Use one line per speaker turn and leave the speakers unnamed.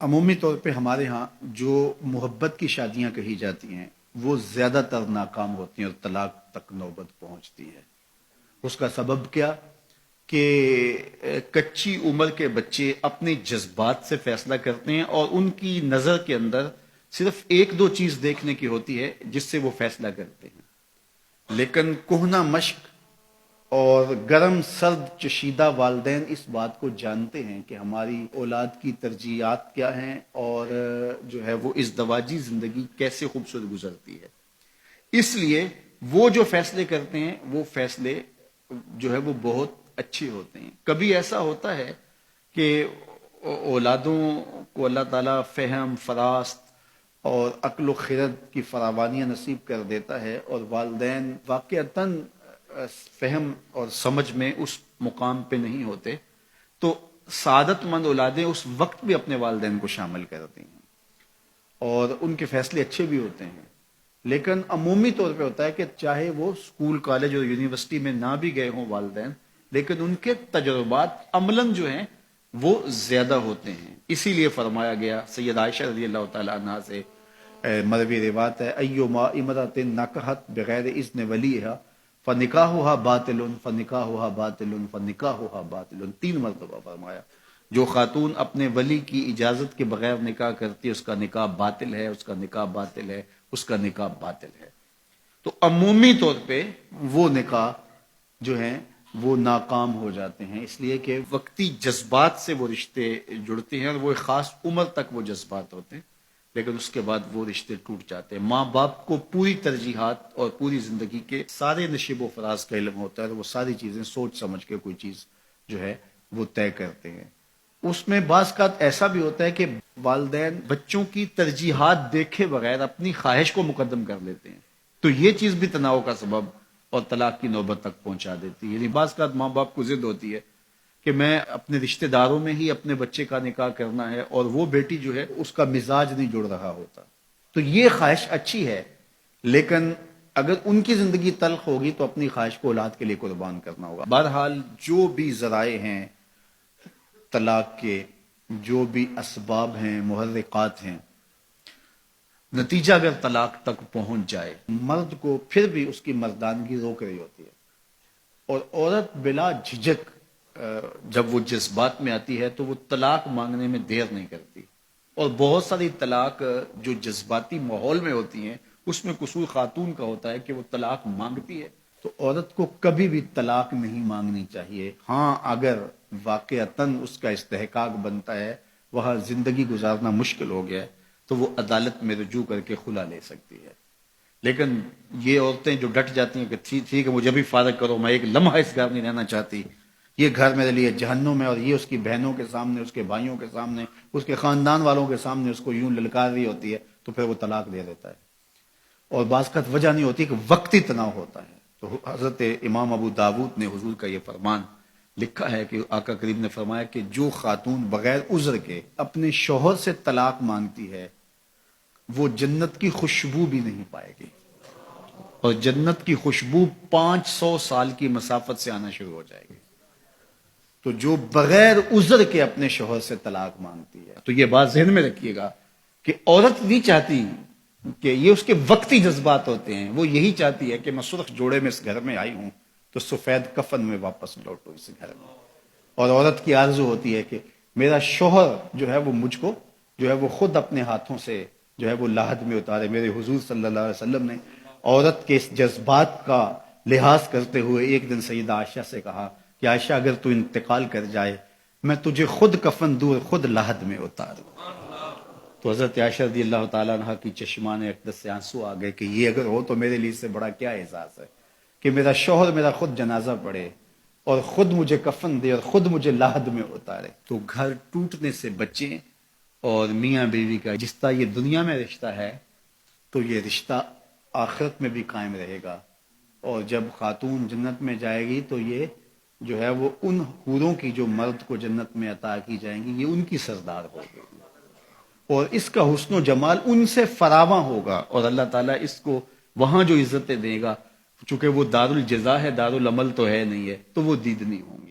عمومی طور پہ ہمارے ہاں جو محبت کی شادیاں کہی جاتی ہیں وہ زیادہ تر ناکام ہوتی ہیں اور طلاق تک نوبت پہنچتی ہے۔ اس کا سبب کیا کہ کچی عمر کے بچے اپنے جذبات سے فیصلہ کرتے ہیں اور ان کی نظر کے اندر صرف ایک دو چیز دیکھنے کی ہوتی ہے جس سے وہ فیصلہ کرتے ہیں، لیکن کہنہ مشق اور گرم سرد چشیدہ والدین اس بات کو جانتے ہیں کہ ہماری اولاد کی ترجیحات کیا ہیں اور جو ہے وہ ازدواجی زندگی کیسے خوبصورت گزرتی ہے۔ اس لیے وہ جو فیصلے کرتے ہیں وہ فیصلے جو ہے وہ بہت اچھے ہوتے ہیں۔ کبھی ایسا ہوتا ہے کہ اولادوں کو اللہ تعالیٰ فہم، فراست اور عقل و خرد کی فراوانیاں نصیب کر دیتا ہے اور والدین واقعتاً فہم اور سمجھ میں اس مقام پہ نہیں ہوتے، تو سعادت مند اولادیں اس وقت بھی اپنے والدین کو شامل کرتی ہیں اور ان کے فیصلے اچھے بھی ہوتے ہیں۔ لیکن عمومی طور پہ ہوتا ہے کہ چاہے وہ اسکول، کالج اور یونیورسٹی میں نہ بھی گئے ہوں والدین، لیکن ان کے تجربات عملاً جو ہیں وہ زیادہ ہوتے ہیں۔ اسی لیے فرمایا گیا سید عائشہ رضی اللہ تعالیٰ عنہ سے مروی روایت ہے، ایما امرأۃ نکحت بغیر اذن ولیہا فنکاحها باطل فنکاحها باطل فنکاحها باطل، 3 مرتبہ فرمایا، جو خاتون اپنے ولی کی اجازت کے بغیر نکاح کرتی ہے اس کا نکاح باطل ہے، اس کا نکاح باطل ہے، اس کا نکاح باطل ہے۔ تو عمومی طور پہ وہ نکاح جو ہیں وہ ناکام ہو جاتے ہیں، اس لیے کہ وقتی جذبات سے وہ رشتے جڑتے ہیں اور وہ ایک خاص عمر تک وہ جذبات ہوتے ہیں، لیکن اس کے بعد وہ رشتے ٹوٹ جاتے ہیں۔ ماں باپ کو پوری ترجیحات اور پوری زندگی کے سارے نشیب و فراز کا علم ہوتا ہے اور وہ ساری چیزیں سوچ سمجھ کے کوئی چیز جو ہے وہ طے کرتے ہیں۔ اس میں بعض کا ایسا بھی ہوتا ہے کہ والدین بچوں کی ترجیحات دیکھے بغیر اپنی خواہش کو مقدم کر لیتے ہیں، تو یہ چیز بھی تناؤ کا سبب اور طلاق کی نوبت تک پہنچا دیتی ہے۔ یعنی بعض کا ماں باپ کو ضد ہوتی ہے کہ میں اپنے رشتہ داروں میں ہی اپنے بچے کا نکاح کرنا ہے اور وہ بیٹی جو ہے اس کا مزاج نہیں جڑ رہا ہوتا، تو یہ خواہش اچھی ہے، لیکن اگر ان کی زندگی تلخ ہوگی تو اپنی خواہش کو اولاد کے لیے قربان کرنا ہوگا۔ بہرحال جو بھی ذرائع ہیں طلاق کے، جو بھی اسباب ہیں، محرکات ہیں، نتیجہ اگر طلاق تک پہنچ جائے، مرد کو پھر بھی اس کی مردانگی روک رہی ہوتی ہے اور عورت بلا جھجک جب وہ جذبات میں آتی ہے تو وہ طلاق مانگنے میں دیر نہیں کرتی، اور بہت ساری طلاق جو جذباتی ماحول میں ہوتی ہیں اس میں قصور خاتون کا ہوتا ہے کہ وہ طلاق مانگتی ہے۔ تو عورت کو کبھی بھی طلاق نہیں مانگنی چاہیے، ہاں اگر واقعتاً اس کا استحقاق بنتا ہے، وہاں زندگی گزارنا مشکل ہو گیا ہے، تو وہ عدالت میں رجوع کر کے خلا لے سکتی ہے۔ لیکن یہ عورتیں جو ڈٹ جاتی ہیں کہ ٹھیک ہے مجھے بھی فارغ کرو، میں ایک لمحہ اس گھر نہیں رہنا چاہتی، یہ گھر میرے لیے جہنم ہے، اور یہ اس کی بہنوں کے سامنے، اس کے بھائیوں کے سامنے، اس کے خاندان والوں کے سامنے اس کو یوں للکار رہی ہوتی ہے، تو پھر وہ طلاق دے دیتا ہے۔ اور بعض کا وجہ نہیں ہوتی کہ وقتی تناؤ ہوتا ہے۔ تو حضرت امام ابو داود نے حضور کا یہ فرمان لکھا ہے کہ آقا کریم نے فرمایا کہ جو خاتون بغیر عذر کے اپنے شوہر سے طلاق مانگتی ہے وہ جنت کی خوشبو بھی نہیں پائے گی، اور جنت کی خوشبو 500 سال کی مسافت سے آنا شروع ہو جائے گی۔ تو جو بغیر عذر کے اپنے شوہر سے طلاق مانگتی ہے، تو یہ بات ذہن میں رکھیے گا کہ عورت نہیں چاہتی کہ یہ اس کے وقتی جذبات ہوتے ہیں، وہ یہی چاہتی ہے کہ میں سرخ جوڑے میں اس گھر میں آئی ہوں تو سفید کفن میں واپس لوٹوں اس گھر میں، اور عورت کی آرزو ہوتی ہے کہ میرا شوہر جو ہے وہ مجھ کو جو ہے وہ خود اپنے ہاتھوں سے جو ہے وہ لاحد میں اتارے۔ میرے حضور صلی اللہ علیہ وسلم نے عورت کے اس جذبات کا لحاظ کرتے ہوئے ایک دن سیدہ عائشہ سے کہا کہ عائشہ اگر تو انتقال کر جائے میں تجھے خود کفن دوں، خود لاحد میں اتاروں۔ تو حضرت عائشہ رضی اللہ تعالیٰ عنہ کی چشمان اقدس سے آنسو آ گئے کہ یہ اگر ہو تو میرے لیے اس سے بڑا کیا احساس ہے کہ میرا شوہر میرا خود جنازہ پڑھے اور خود مجھے کفن دے اور خود مجھے لاحد میں اتارے۔ تو گھر ٹوٹنے سے بچیں، اور میاں بیوی کا جس طرح یہ دنیا میں رشتہ ہے تو یہ رشتہ آخرت میں بھی قائم رہے گا، اور جب خاتون جنت میں جائے گی تو یہ جو ہے وہ ان حوروں کی جو مرد کو جنت میں عطا کی جائیں گی یہ ان کی سردار ہوگی، اور اس کا حسن و جمال ان سے فراواں ہوگا، اور اللہ تعالیٰ اس کو وہاں جو عزتیں دے گا، چونکہ وہ دار الجزا ہے، دار العمل تو ہے نہیں ہے، تو وہ دیدنی ہوں گی۔